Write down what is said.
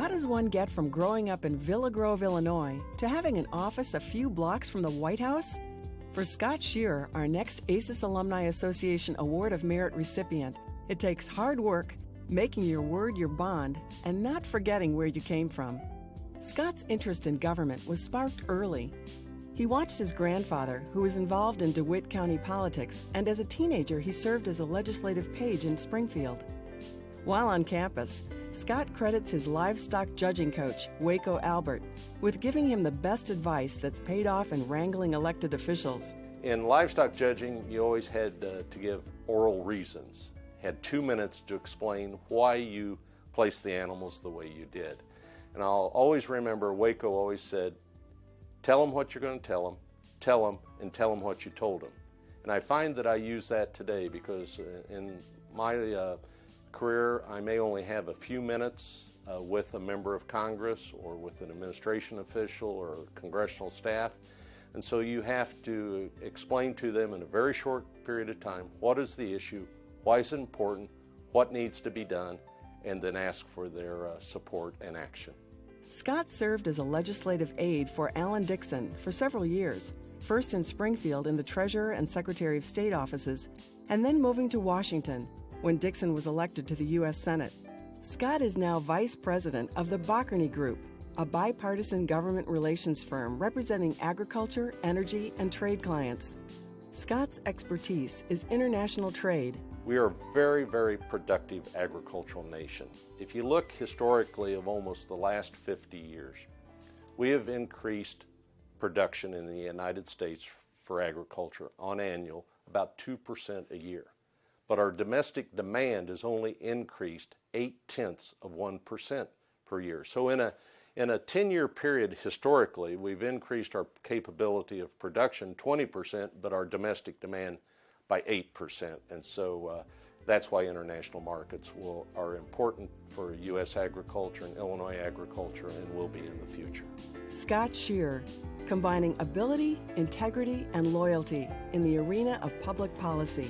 How does one get from growing up in Villa Grove, Illinois, to having an office a few blocks from the White House? For Scott Shearer, our next ACES Alumni Association Award of Merit recipient, it takes hard work, making your word your bond, and not forgetting where you came from. Scott's interest in government was sparked early. He watched his grandfather, who was involved in DeWitt County politics, and as a teenager he served as a legislative page in Springfield. While on campus, Scott credits his livestock judging coach, Waco Albert, with giving him the best advice that's paid off in wrangling elected officials. In livestock judging, you always had to give oral reasons. Had 2 minutes to explain why you placed the animals the way you did. And I'll always remember Waco always said, tell them what you're going to tell them, and tell them what you told them. And I find that I use that today because in my career, I may only have a few minutes with a member of Congress or with an administration official or congressional staff. And so you have to explain to them in a very short period of time, what is the issue, why is it important, what needs to be done, and then ask for their support and action. Scott served as a legislative aide for Alan Dixon for several years, first in Springfield in the Treasurer and Secretary of State offices, and then moving to Washington when Dixon was elected to the U.S. Senate. Scott is now Vice President of the Bocherney Group, a bipartisan government relations firm representing agriculture, energy, and trade clients. Scott's expertise is international trade. We are a very, very productive agricultural nation. If you look historically of almost the last 50 years, we have increased production in the United States for agriculture on annual about 2% a year. But our domestic demand has only increased 0.8% per year. So in a 10-year period historically, we've increased our capability of production 20%, but our domestic demand by 8%. And so that's why international markets are important for U.S. agriculture and Illinois agriculture and will be in the future. Scott Shearer, combining ability, integrity, and loyalty in the arena of public policy.